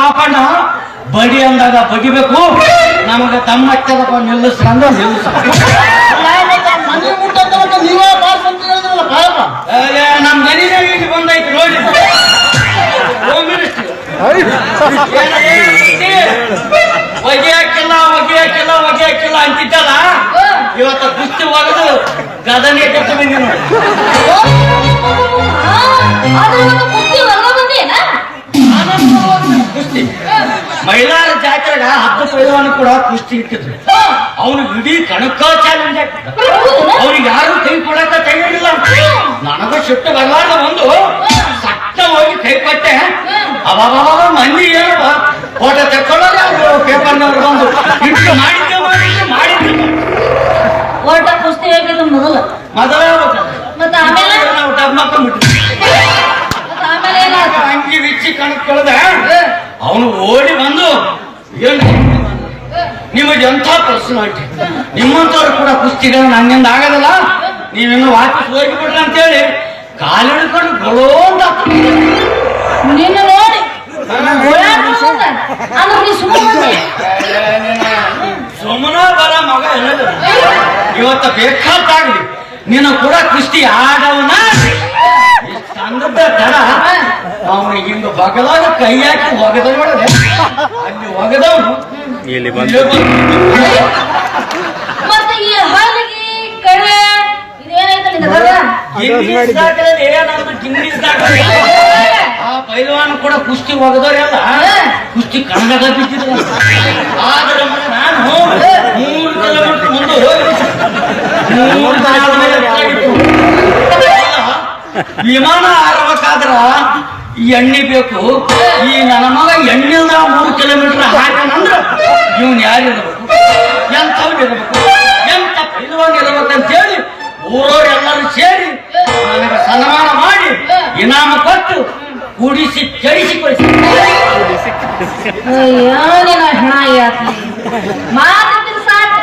ಪಾಪಣ್ಣ ಬಡಿ ಅಂದಾಗ ಬಡಿಬೇಕು, ನಮಗ ತಮ್ಮಟ್ಟದಪ್ಪ ನಿಲ್ಲಿಸ್ಕೊಂಡು ನೀವೇ ಬಾಸ್ ಅಂತ ಹೇಳಿದ್ರಲ್ಲ ಪಾಯಪ್ಪ. ನಮ್ ಮನೆಗೆ ಇಲ್ಲಿ ಬಂದೈತಿ ನೋಡಿ. ಒಗೆ ಹಾಕಿಲ್ಲ ಅಂತಿದ್ದಲ್ಲ, ಇವತ್ತು ಕುಸ್ತಿ ಒಗೆದು ಗದನೆ ಕಟ್ಟು ಬಂದಿ ನೋಡಿ. ಕುಸ್ತಿ ಮಹಿಳಾರ ಜಾತ್ರೆಗ 10 ಪೈಲವಾನ ಕೂಡ ಕುಸ್ತಿ ಇಟ್ಟಿದ್ರು. ಅವನು ಇಡೀ ಕಣಕ್ಕ ಚಾಲೆಂಜ್ ಆಗ್ತಿದ್ದ. ಅವ್ರಿಗೆ ಯಾರು ಕೈ ಕೊಡಕ ತಯಾರಿಲ್ಲ. ನನಗ ಶಿಫ್ಟ್ ಬರಲಾರ್ದ ಒಂದು ಸಟ್ಟ ಹೋಗಿ ಕೈ ಕೊಟ್ಟೆ. ಅವಾಗ ಮಂದಿ ಏನವ ಫೋಟೋ ತೆಕ್ಕೊಳ್ಳೋರೆ ಅವರು ಪೇಪರ್ನವ್ರು ಬಂದು ಇಟ್ಟು ಮಾಡಿದ್ದೆ ಓಟ ಕುಸ್ತಿ ಹೇಗಿದ್ದು ಮೊದಲು ಮತ್ತೆ ಆಮೇಲೆ ಅಂಗಿ ಬಿಚ್ಚಿ ಕಣಕ್ಕೊಳ್ದ ಅವನು ಓಡಿ ಬಂದು ನಿಮಗೆ ಎಂಥ ಪರ್ಸನಾಲಿಟಿ, ನಿಮ್ಮಂತವ್ರು ಕೂಡ ಕುಸ್ತಿಗಳು ನನ್ನಿಂದ ಆಗೋದಲ್ಲ, ನೀವಿನ್ನು ವಾಪಸ್ ಹೋಗಿಬಿಡ್ರಿ ಅಂತೇಳಿ ಕಾಲಿಡ್ಕೊಂಡು ಗೊಳೋ ಅಂತ ನಿನ್ನ ನೋಡಿ ಸುಮ್ಮನ ಬರ ಮಗ ಹೇಳೋದು. ಇವತ್ತ ಬೇಕಾಗ್ಲಿ ನೀನು ಕೂಡ ಕುಸ್ತಿ ಆಡವನ ತಂದದ್ದ ದಡ ಅವನಿಗೆ ಹಿಂಗ ಬಗಲಾಗ ಕೈ ಹಾಕಿ ಒಗದ ನೋಡದೆ ಅಲ್ಲಿ ಒಗದವನು ಮತ್ತೆ ಈ ಹಾಲಿಗೆ ಕಡೆ ಆ ಪೈಲವಾನ ಕೂಡ ಕುಸ್ತಿ ಒಗದವರೆಲ್ಲ ಕುಸ್ತಿ ಕನ್ನಡ ಬಿದ್ದಿದ್ರು. ಆದ್ರೆ ನಾನು 3 ಕಿಲೋಮೀಟರ್ ಮುಂದೆ ಹೋಗಿ ವಿಮಾನ ಹಾರಬೇಕಾದ್ರ ಎಣ್ಣೆ ಬೇಕು. ಈ ನನ್ನ ಮಗ ಎಣ್ಣಿಂದ 3 ಕಿಲೋಮೀಟರ್ ಹಾಕಂದ್ರ ಇವನ್ ಯಾರಿರ್ಬೇಕು, ಎಂಥವ್ರಿರ್ಬೇಕು, ಎಂತ ಪೈಲವಾನ್ ಇರ್ಬೇಕಂತೇಳಿ ಊರವರೆಲ್ಲರೂ ಸೇರಿ ನನಗೆ ಸನ್ಮಾನ ಮಾಡಿ ಇನಾಮ ಕೊಟ್ಟು ಕೂಡಿಸಿ ಚಡಿಸಿ ಕಳಿಸಿ ಮಾತಿನ ಸಾಕು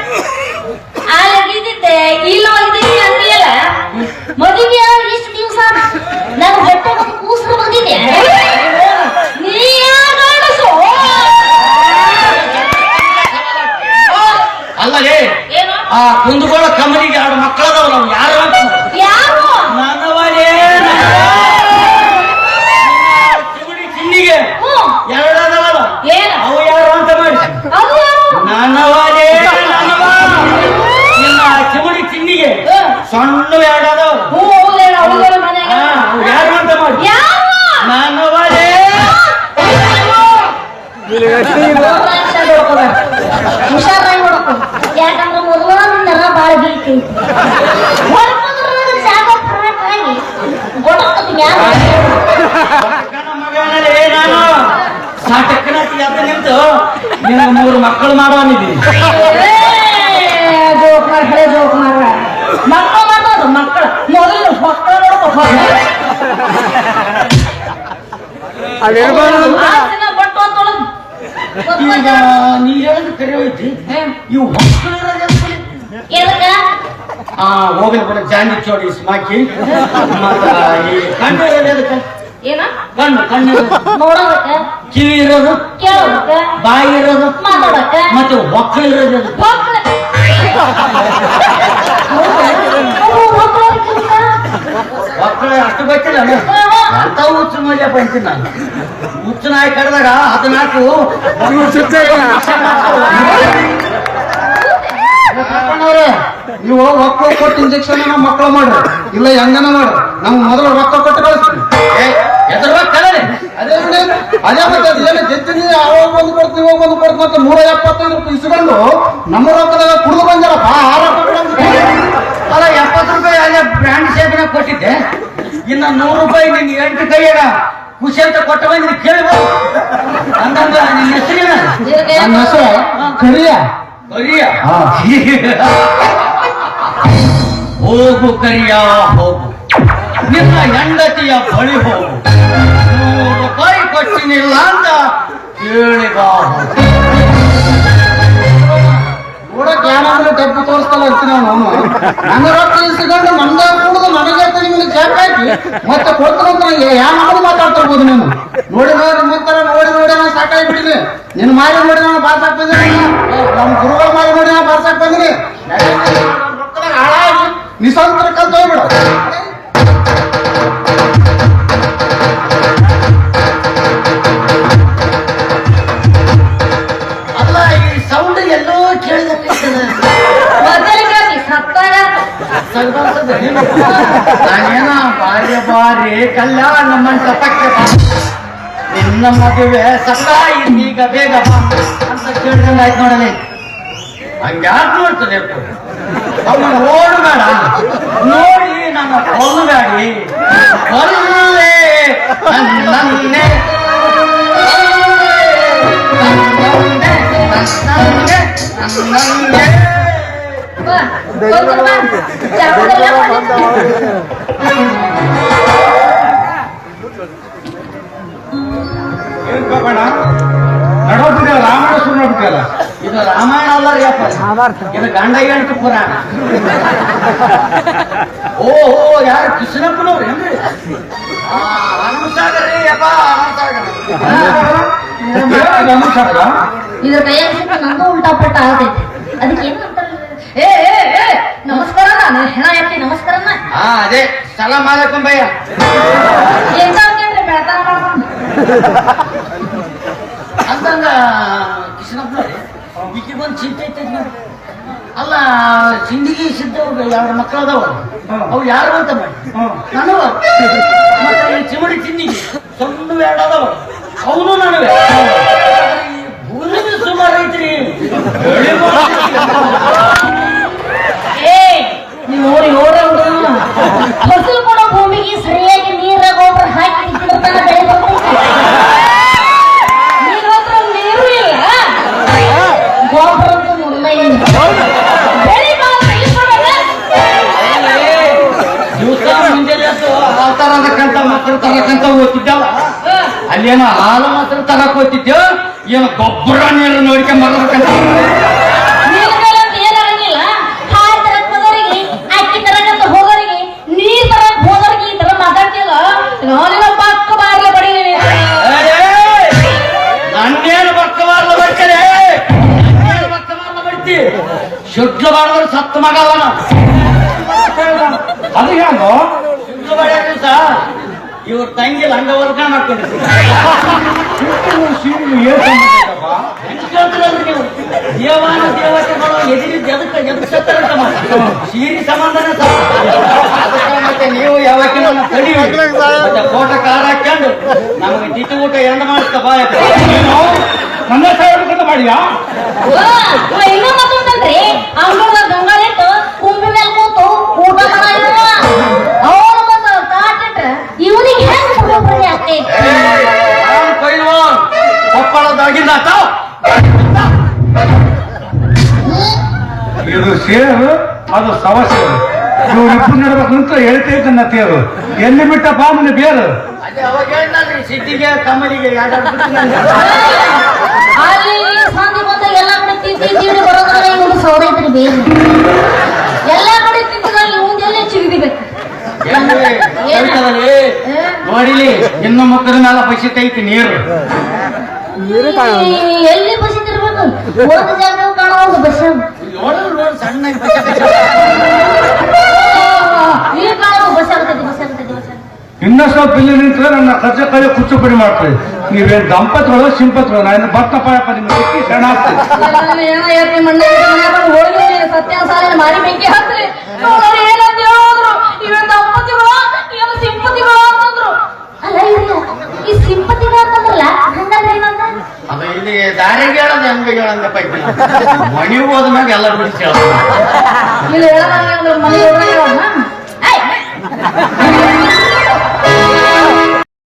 ಆಗಿದ್ದೆ ಇಲ್ಲ ಒಗಿದ್ದೀನಿ ಅಂತೀಯಲ್ಲ. ಮದುವೆ ಇಷ್ಟು ದಿವಸ ನಾನು ಹೊಟ್ಟೆ ಕೂಸರು ಬಂದಿದ್ದೆ ನೀ ಅಲ್ಲಲೇ ಆ ಕುಂದಗೋಳ ಕಮಲಿಗೆ 2 ಮಕ್ಕಳದವ. ನಾವು ಯಾರು ಯಾರು ನನ್ನವರೇ ಚಿನ್ನಿಗೆ 2 ಅದಾವಲ್ಲ, ಅವು ಯಾರು ಅಂತ ಮಾಡಿ ನನ್ನವರೇ ನಿನ್ನ ಚಿಮುಡಿ ಚಿನ್ನಿಗೆ ಸಣ್ಣ 2 ಅದಾವ. ಯಾರು ಅಂತ ಮಾಡಿ ನನ್ನವರೇ ಹುಷಾರಾಗಿ ನೋಡಪ್ಪ. ಯಾಕಂದ್ರೆ ಮೊದಲ ನರ ಬಾಳ ಬೀಳ್ತಿ ಮಗನಲ್ಲಿ ನಾನು ಸಾಟಕ್ಕನಾತಿ ಅಂತ ನಿಂತು ನಿನ್ನ 3 ಮಕ್ಕಳು ಮಾಡೋನಿದ್ದೀನಿ. ಜೋಕ್ಮಾರ್ ಹಳೆ ಜೋಕ್ಮಾರ ಮಕ್ಕಳು ಮಾಡೋದು ಮಕ್ಕಳು ಮೊದಲು ಮಕ್ಕಳು ನೋಡ್ಕೊ ಬಟ್ಟು ಅಂತೊಳದು ಈಗ ನೀ ಹೇಳಿದ ಕರೆ ಹೋಯ್ತಿ. ಇವು ಮಕ್ಕಳು ಎದಕ್ಕ ಹೋಗಲಿ ಬರ ಜಾಂಡಿ ಚೋಡಿ ಸ್ಮಾಕಿ ಮತ್ತ ಈ ಕಣ್ಣು ಇರೋದಕ್ಕೆ ಏನ ಕಣ್ಣು ಕಣ್ಣು ನೋಡೋದಕ್ಕ, ಕಿವಿ ಇರೋದು, ಕೇಳೋದಕ್ಕ, ಬಾಯಿ ಇರೋದು, ಮಾತಾಡಕ್ಕ, ಮತ್ತೆ ಒಕ್ಕಳು ಇರೋದು. ಒಕ್ಕಳು ಅಷ್ಟು ಗೊತ್ತಿಲ್ಲ ಅಂತ ಹುಚ್ಚು ಮಜಾ ಬಂತೀನಿ ನಾನು. ಹುಚ್ಚು ನಾಯಿ ಕಡ್ದಾಗ 14 ನೀವು ರೊಕ್ಕ ಕೊಟ್ಟು ಇಂಜೆಕ್ಷನ್ ಮಕ್ಕಳು ಮಾಡ್ರಿ, ಇಲ್ಲ ಹೆಂಗನ ಮಾಡ್ರಿ. ನಮ್ಗೆ ಮೊದಲು ರೊಕ್ಕ ಕೊಟ್ಟು ಕಳಿಸ್ತೀವಿ. ಅದೇ ಬಿಡಿ, ಅದೇ ಮತ್ತೆ ಅದೇನು ಜೆತ್ತಿನಿ ಅವಾಗ ಬಂದು ಕೊಡ್ತೀವಿ ಇವಾಗ ಬಂದು ಕೊಡ್ತೀವಿ ಮತ್ತೆ 175 ರೂಪಾಯಿ ಇಸ್ಕೊಂಡು ನಮ್ಮ ರೊಕ್ಕದಾಗ ಕುಡಿದು ಬಂದಿರಪ್ಪ. ಅಲ್ಲ 70 ರೂಪಾಯಿ ಅಲ್ಲೇ ಬ್ರ್ಯಾಂಡ್ ಸೇಬನ ಕೊಟ್ಟಿದ್ದೆ. ಇನ್ನ 100 ರೂಪಾಯಿ ನಿನ್ 8 ಕೈಯಾಗ ಖುಷಿ ಅಂತ ಕೊಟ್ಟ ಬಂದು ಕೇಳ್ಬೋದು. ಹಂಗಂಗ ನಿನ್ನ ಹೆಸರೇನ? ನನ್ನ ಹೆಸರು ಕರಿಯ. ಕರಿಯ ಹೋಗು ಕರಿಯ ಹೋಗು, ನಿನ್ನ ಹೆಂಡತಿಯ ಬಳಿ ಹೋಗು, 100 ರೂಪಾಯಿ ಕೊಟ್ಟಿನಿಲ್ಲ ಅಂತ ಕೇಳಿಗ ನೋಡಕ್ ಏನಾದ್ರೂ ಡಬ್ಬು ತೋರಿಸ್ತಲ್ಲ ಅಂತೀನಿ ಅವನು. ನನ್ನ ರೊಕ್ಕ ಇಸ್ಕೊಂಡು ನಮ್ದೇ ಕುಡಿದು ನನಗೆ ನಿಮಗೆ ಜಾಕ್ ಹಾಕಿ ಮತ್ತೆ ಕೊಡ್ತಾರಂತ ಏನಾದ್ರು ಮಾತಾಡ್ತಿರ್ಬೋದು. ನೀನು ನೋಡಿ ನೋಡಿ ಮುಂತಾರ ನೋಡಿ ನೋಡಿ ಸಾಕಾಗಿ ಬಂದಿರಿ ನಿನ್ನ ಮಾರಿ ನೋಡಿ ನಾನು ಬಾರ್ಸಾಕ್ ಬಂದಿರಿ ನಮ್ಮ ಗುರುಗಳ ಮಾರಿ ನೋಡಿ ನಾನು ಬಾರ್ಸಾಕ್ ಬಂದಿರಿ ಹಾಳಾಗಿ ನಿಸಂತರ ಕಲ್ತು ಹೋಗ್ಬಿಡು ಅಲ್ಲ ಈ ಸೌಂಡ್ ಎಲ್ಲೋ ಕೇಳಿದ ನಾನೇನ ಬಾರಿ ಬಾರಿ ಕಲ್ಯಾಣ ಮಂಟಪಕ್ಕೆ ಬಾ ನಿನ್ನ ಮದುವೆ ಸದಾ ಇನ್ನೀಗ ಬೇಗ ಬಾ ಅಂತ ಕೇಳ್ದಂಗ ಆಯ್ತು ನೋಡಲಿ ಹಂಗ್ಯಾಕ್ ನೋಡ್ತದೆ ಅವನು ಓಡಬೇಡ ನೋಡಿ ನನ್ನ ಕೊಲ್ಲಬೇಡಿ ಕೊಲ್ಲೇ ನನ್ನೇ ಏನ್ ಪಾಪಣ್ಣ ನಡೋದಿದೆ ರಾಮಾಯಣ ಶುರು ನೋಡ್ಬೇಕಲ್ಲ ಇದು ರಾಮಾಯಣ ಅಲ್ಲ ರೀ ಅಪ್ಪ ಇದು ಗಂಡ ಹೆಂಡತಿ ಪುರಾಣ ಓಹೋ ಯಾರು ಕೃಷ್ಣಪ್ಪನವ್ರು ಏನ್ರಿ ನಮಸ್ಕಾರ ರೀ ಅಪ್ಪ ನಮಸ್ಕಾರ ಇದ್ರ ಕೈಯಾಗ ನಂಗೂ ಉಲ್ಟಾ ಪಟ್ಟ ಆಗೈತಿ ಅದಕ್ಕೆ ಏನು ಅಂತಾರ ನಮಸ್ಕಾರ ನಾನು ಹೆಣ ಎತ್ತಿ ನಮಸ್ಕಾರನ ಅದೇ ಸಲಾಮ್ ಅಲೈಕುಂ ಭಯ್ಯ ಎಂತ ಕೇಳ್ರಿ ಬೆಳತಾನ ಮಾಡ್ಕೊಂಡು ಅಂತಂದ ಕೃಷ್ಣಪ್ಪನವ್ರಿ ಈಗಿಗೊಂದು ಚಿಂತೆ ಐತೆ ನೋಡಿ ಅಲ್ಲ ಸಿಂಡಿಗೆ ಸಿದ್ದವ್ರು ಎರಡು ಮಕ್ಕಳು ಅದಾವ ಅವು ಯಾರು ಅಂತ ಮಾಡಿ ನಾನು ಮತ್ತೆ ಈ ಚಿಮಡಿ ಚಿನ್ನಿಗೆ ಸಣ್ಣ ಎರಡು ಅದಾವ ಅವನು ನನಗೆ ಭೂಮಿ ಸುಮಾರು ಐತ್ರಿ ನೀವು ಫಸಲು ಕೊಡೋ ಭೂಮಿಗೆ ಸರಿಯಾಗಿ ನೀರ ಗೊಬ್ಬರ ಹಾಕಿ ಬಿಡ್ತಾನ ಬೆಳೆ ಬರ್ತೈತಿ ನೀರ್ ಹತ್ರ ನೀರು ಇಲ್ಲ ಗೊಬ್ಬರ ಅಂತೂ ಮುಲ್ಲ ಇಲ್ಲ ಬೆಳೆ ದಿವಸ ಮುಂಜಾನೆ ಆ ತರದಕ್ಕಂತ ಮಕ್ಕಳು ತರಕಂತ ಓದ್ತಿದ್ದವ ಅಲ್ಲೇನೋ ಹಾಲು ಮಾತ್ರ ತರಕ್ ಓದ್ತಿದ್ದೆ ಏನೋ ಗೊಬ್ಬರ ನೀರು ನೋಡ್ಕೊಂಡ್ ಬರ್ಬೇಕಂತ ಏನಾಗಂಗಿಲ್ಲ ಹಾಲು ತರಕ್ ಹೋದವರಿಗೆ ಅಕ್ಕಿ ತರಕಂತ ಹೋಗೋರಿಗೆ ನೀರ್ ತರಕ್ ಹೋದವರಿಗೆ ಈ ತರ ಮಾತಾಡ್ತಿಲ್ಲ ನಾನಿನ ಪಕ್ಕ ಬಾರ್ಲೆ ಬಡೀನಿ ನನ್ನೇನು ಬಕ್ಕವಾರ್ಲ ಬರ್ತಾರೆ ನನ್ನೇನು ಬಕ್ಕವಾರ್ಲ ಬರ್ತಿ ಶುಡ್ಲು ಮಾಡಿದ್ರೆ ಸತ್ತು ಮಗ ಅವನ ಅದು ಹೇಗೋ ಶುಡ್ಲು ಮಾಡ್ಯಾರ ದಿವಸ ಇವ್ರ ತಂಗಿ ಹಂಗ ವರ್ಗ ಮಾಡ್ಕೊಂಡಿರ್ತೀವಿ ನೀವು ದೇವಾನ ದೇವತೆಗಳು ಎದುರಿ ಎದುರ್ಸತ್ತಾರಂತ ಸೀರಿ ಸಂಬಂಧನೇ ಮತ್ತೆ ನೀವು ಯಾವಕ್ಕೆ ನನ್ನ ತಡಿ ಮತ್ತೆ ಫೋಟೋ ಕಾರ್ ಹಾಕೊಂಡು ನಮಗೆ ತಿಟ್ಟು ಊಟ ಎಂಡ ಮಾಡಿಸ್ತಾ ಬಾ ನನ್ನ ಸಾವಿರ ಮಾಡಿಯಾ ಇನ್ನೂ ಮತ್ತೊಂದ್ರಿ ಅಂಗಡ ಗಂಗಾಳಿಟ್ಟು ಕುಂಬಿ ಮೇಲೆ ಕೂತು ಊಟ ಮಾಡಿರುವ ಅವನು ಬಂದು ತಾಟಿಟ್ಟ ಇವನಿಗೆ ಹೆಂಗ್ ಬರೋಬ್ಬರಿ ಆಗ್ತೈತಿ ಪೈಲ್ವಾನ್ ಕೊಪ್ಪಳದಾಗಿಂದ ಇದು ಸೇರು ಅದು ಸವಸೇರು ಇವ್ರಿಬ್ರು ನಡ್ಬೇಕಂತ ಹೇಳ್ತೈತೆ ನತಿಯರು ಎಲ್ಲಿ ಬಿಟ್ಟಪ್ಪ ನಿನ್ನ ಬೇರು ಅದೇ ಅವಾಗ ಹೇಳ್ರಿ ಸಿಟ್ಟಿಗೆ ಕಮಲಿಗೆ ಅಲ್ಲಿ ಸಂಧಿ ಬಂದ ಎಲ್ಲಾ ಕಡೆ ತಿಂಡಿ ಬರೋದ್ರಾಗ ಇವನು ಸೌದೈತ್ರಿ ಬೇರೆ ಎಲ್ಲಾ ಕಡೆ ತಿಂದಾಗ ಇವನ್ ಎಲ್ಲ ಚಿಗಿದಿಬೇಕು ನೋಡಿಲಿ ಇನ್ನು ಮುಖದ ಮೇಲೆ ಬಸಿತೈತಿ ನೀರು ಎಲ್ಲಿ ಬಸಿತಿರ್ಬೇಕು ಒಂದು ಜಾಗ ಕಾಣೋ ಒಂದು ಬಸ್ ಸಣ್ಣ ಈ ಕಾಣೋ ಬಸ್ ಆಗ್ತೈತಿ ಬಸ್ ಆಗ್ತೈತಿ ಬಸ್ ಇನ್ನ ಸ್ವಲ್ಪ ಇಲ್ಲಿ ನಿಂತ್ರೆ ನನ್ನ ಕಚ್ಚೆ ಕೈ ಕುಚ್ಚು ಪಡಿ ಮಾಡ್ತೀವಿ ನೀವೇನ್ ದಂಪತಿಗಳು ಸಿಂಪತಿಗಳು ನಾನು ಭಕ್ತಪ್ಪ ನಿಮ್ಗೆ ಸಣ್ಣ ಆಗ್ತದೆ ಏನೋ ಹೇಳ್ತಿ ಮಣ್ಣ ಹೋಳಿಗೆ ಸತ್ಯ ಸಾಲಿನ ಮಾರಿ ಬೆಂಕಿ ಹಾಕ್ರಿ ನೋಡೋರು ಏನಂತ ಹೇಳಿದ್ರು ಇವೇನ್ ದಂಪತಿಗಳು ಏನು ಸಿಂಪತಿಗಳು ಅಂತಂದ್ರು ಅಲ್ಲ ಇಲ್ಲ ಈ ಸಿಂಪತಿಗಳು ಅಂತಂದ್ರಲ್ಲ ಹಂಗಂದ್ರೆ ಏನಂತ ಅದು ಇಲ್ಲಿ ದಾರಿಗೆ ಹೇಳೋದು ಹೆಂಗ ಹೇಳಂಗ ಪೈಕಿ ಮನೆಗೆ ಹೋದ್ಮ್ಯಾಗ ಎಲ್ಲ ಬಿಡಿಸಿ ಇಲ್ಲಿ ಹೇಳೋದಂದ್ರೆ ಮನೆ